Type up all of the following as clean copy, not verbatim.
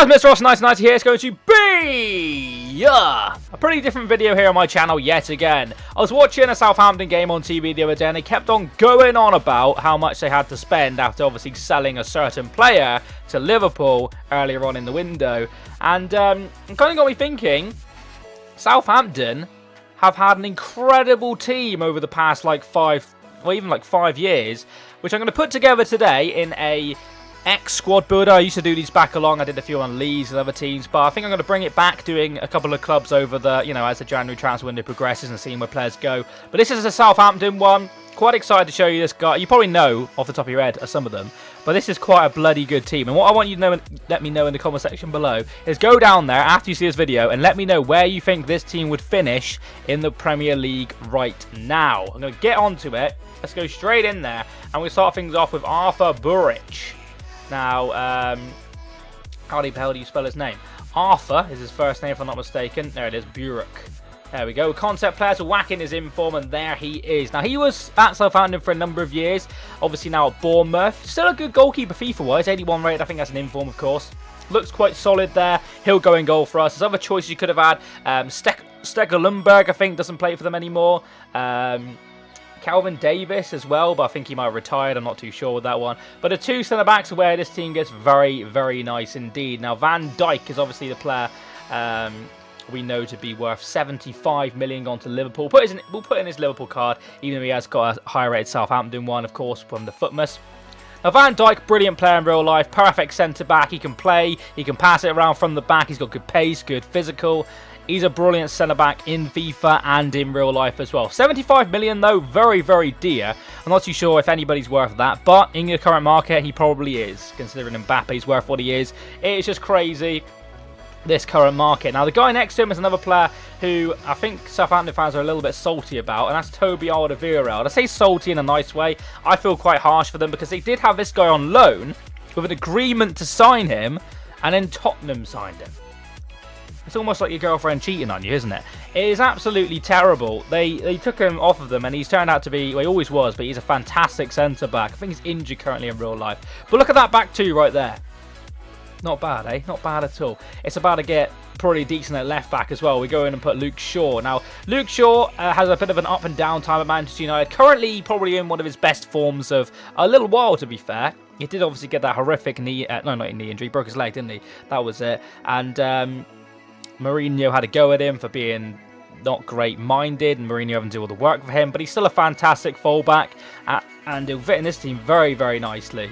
guys, Mr. Ross1990 here. It's going to be a pretty different video here on my channel yet again. I was watching a Southampton game on TV the other day and they kept on going on about how much they had to spend after obviously selling a certain player to Liverpool earlier on in the window. And it kind of got me thinking, Southampton have had an incredible team over the past like 5 years, which I'm going to put together today in a X-Squad builder. I used to do these back along. I did a few on Leeds and other teams, but I think I'm going to bring it back, doing a couple of clubs over the, as the January transfer window progresses and seeing where players go. But this is a Southampton one. Quite excited to show you this guy. You probably know off the top of your head some of them, but this is quite a bloody good team. And what I want you to know, let me know in the comment section below, is go down there after you see this video and let me know where you think this team would finish in the Premier League right now. I'm going to get onto it. Let's go straight in there, and we'll start things off with Arthur Burridge. Now, how the hell do you spell his name? Arthur is his first name, if I'm not mistaken. There it is, Burek. There we go. Concept player, so whacking his inform, and there he is. Now, he was at Southampton for a number of years. Obviously now at Bournemouth. Still a good goalkeeper FIFA-wise. 81 rated. I think that's an inform, of course. Looks quite solid there. He'll go in goal for us. There's other choices you could have had. Stekelenburg, I think, doesn't play for them anymore. Calvin Davis as well, but I think he might have retired. I'm not too sure with that one. But the two centre-backs are where this team gets very, very nice indeed. Now, Van Dijk is obviously the player we know to be worth 75 million gone to Liverpool. We'll put in his Liverpool card, even though he has got a higher-rated Southampton one, of course, from the Footmas. Now, Van Dijk, brilliant player in real life. Perfect centre-back. He can play. He can pass it around from the back. He's got good pace, good physical. He's a brilliant centre-back in FIFA and in real life as well. 75 million, though, very, very dear. I'm not too sure if anybody's worth that, but in the current market, he probably is, considering Mbappe's worth what he is. It is just crazy, this current market. Now, the guy next to him is another player who I think Southampton fans are a little bit salty about, and that's Toby Alderweireld. I say salty in a nice way. I feel quite harsh for them because they did have this guy on loan with an agreement to sign him, and then Tottenham signed him. It's almost like your girlfriend cheating on you, isn't it? It is absolutely terrible. They took him off of them, and he's turned out to be, well, he always was, but he's a fantastic centre-back. I think he's injured currently in real life. But look at that back two right there. Not bad, eh? Not bad at all. It's about to get pretty decent at left-back as well. We go in and put Luke Shaw. Now, Luke Shaw has a bit of an up-and-down time at Manchester United. Currently, probably in one of his best forms of a little while, to be fair. He did obviously get that horrific knee, no, not knee injury. He broke his leg, didn't he? That was it. And Mourinho had a go at him for being not great-minded, and Mourinho having to do all the work for him, but he's still a fantastic fullback, and he'll fit in this team very, very nicely.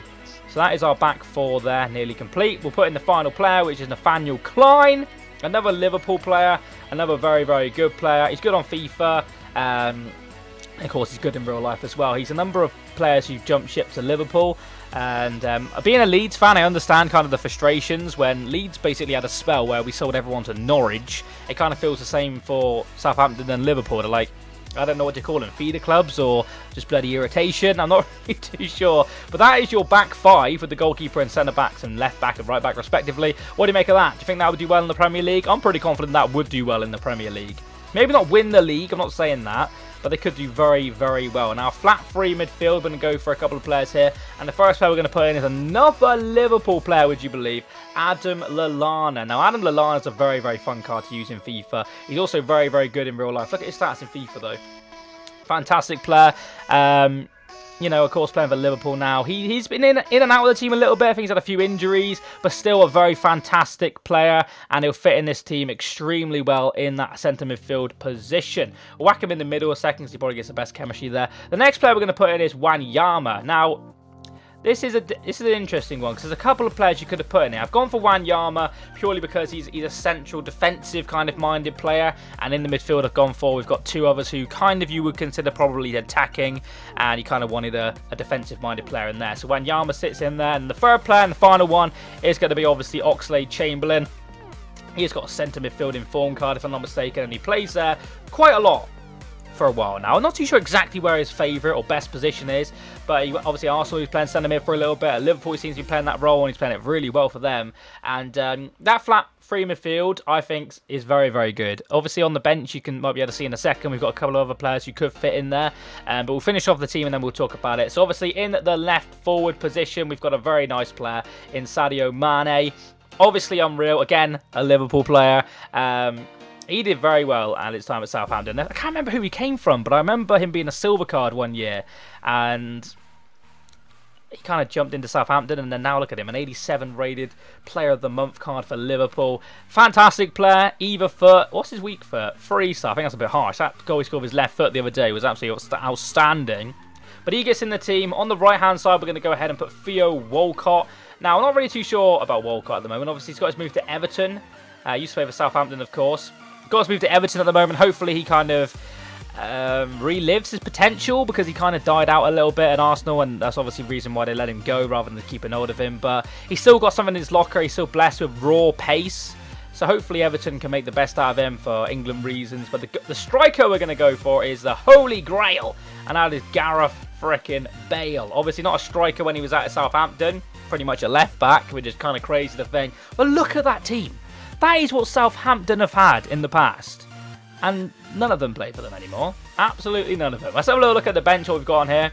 So that is our back four there, nearly complete. We'll put in the final player, which is Nathaniel Klein, another Liverpool player, another very, very good player. He's good on FIFA, of course he's good in real life as well. He's a number of players who jumped ship to Liverpool. And being a Leeds fan, I understand kind of the frustrations when Leeds basically had a spell where we sold everyone to Norwich. It kind of feels the same for Southampton and Liverpool. They're like, I don't know what to call them, feeder clubs or just bloody irritation. I'm not really too sure. But that is your back five with the goalkeeper and centre-backs and left-back and right-back respectively. What do you make of that? Do you think that would do well in the Premier League? I'm pretty confident that would do well in the Premier League. Maybe not win the league, I'm not saying that, but they could do very, very well. Now, flat three midfield, we're going to go for a couple of players here. And the first player we're going to put in is another Liverpool player, would you believe? Adam Lallana. Now, Adam Lallana is a very, very fun card to use in FIFA. He's also very, very good in real life. Look at his stats in FIFA, though. Fantastic player. Of course, playing for Liverpool now. He's been in and out of the team a little bit. I think he's had a few injuries, but still a very fantastic player, and he'll fit in this team extremely well in that centre midfield position. We'll whack him in the middle a second, so he probably gets the best chemistry there. The next player we're going to put in is Wanyama. Now, this is an interesting one because there's a couple of players you could have put in here. I've gone for Wanyama purely because he's a central defensive kind of minded player, and in the midfield I've gone for, we've got two others who kind of you would consider probably attacking, and you kind of wanted a defensive minded player in there. So Wanyama sits in there, and the third player and the final one is going to be obviously Oxlade-Chamberlain. He's got a centre midfield inform card if I'm not mistaken, and he plays there quite a lot for a while now. I'm not too sure exactly where his favourite or best position is, but obviously Arsenal, he's playing centre mid for a little bit. At Liverpool, he seems to be playing that role, and he's playing it really well for them. And that flat three midfield, I think, is very, very good. Obviously, on the bench, you might be able to see in a second, we've got a couple of other players who could fit in there, but we'll finish off the team and then we'll talk about it. So obviously, in the left forward position, we've got a very nice player in Sadio Mane. Obviously unreal. Again, a Liverpool player. He did very well at his time at Southampton. I can't remember who he came from, but I remember him being a silver card one year. And he kind of jumped into Southampton, and then now look at him, an 87 rated player of the month card for Liverpool. Fantastic player, either foot. What's his weak foot? Free, so I think that's a bit harsh. That goal he scored with his left foot the other day was absolutely outstanding. But he gets in the team. On the right-hand side, we're going to go ahead and put Theo Walcott. Now, I'm not really too sure about Walcott at the moment. Obviously, he's got his move to Everton. Used to play for Southampton, of course. Got his move to Everton at the moment. Hopefully, he kind of relives his potential, because he kind of died out a little bit at Arsenal, and that's obviously the reason why they let him go rather than keeping hold of him. But he's still got something in his locker. He's still blessed with raw pace. So hopefully Everton can make the best out of him for England reasons. But the striker we're going to go for is the Holy Grail, and that is Gareth frickin' Bale. Obviously not a striker when he was at Southampton. Pretty much a left back, which is kind of crazy to think. But look at that team. That is what Southampton have had in the past. And none of them play for them anymore. Absolutely none of them. Let's have a little look at the bench, what we've got on here.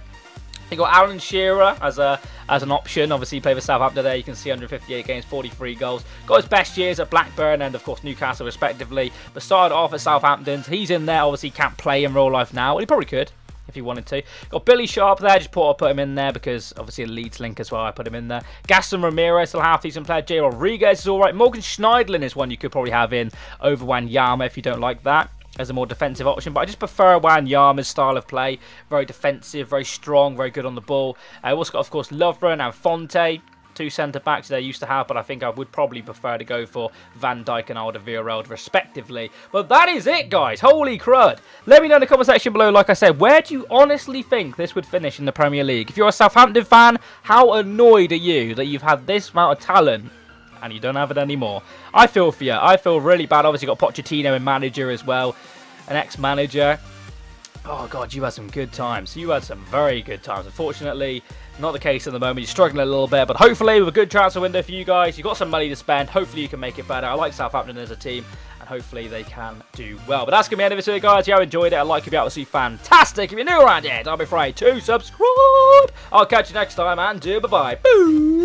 You've got Alan Shearer as an option. Obviously, he played for Southampton there. You can see 158 games, 43 goals. Got his best years at Blackburn and, of course, Newcastle, respectively. But started off at Southampton. He's in there. Obviously, can't play in real life now. Well, he probably could if he wanted to. Got Billy Sharp there. Just put him in there because, obviously, a Leeds link as well. I put him in there. Gaston Ramirez, still half-decent player. Jay Rodriguez is all right. Morgan Schneidlin is one you could probably have in over Wanyama if you don't like that, as a more defensive option. But I just prefer Wanyama's style of play. Very defensive, very strong, very good on the ball. I also got, of course, Lovren and Fonte, two centre-backs they used to have, but I think I would probably prefer to go for Van Dijk and Alderweireld, respectively. But that is it, guys. Holy crud. Let me know in the comment section below, like I said, where do you honestly think this would finish in the Premier League? If you're a Southampton fan, how annoyed are you that you've had this amount of talent and you don't have it anymore? I feel for you. I feel really bad. Obviously, got Pochettino in manager as well, an ex-manager. Oh, God, you had some good times. You had some very good times. Unfortunately, not the case at the moment. You're struggling a little bit, but hopefully with a good transfer window for you guys, you've got some money to spend. Hopefully you can make it better. I like Southampton as a team, and hopefully they can do well. But that's going to be the end of this video, guys. If you have enjoyed it, I'd like you to be absolutely fantastic. If you're new around here, don't be afraid to subscribe. I'll catch you next time, and bye-bye. Boo!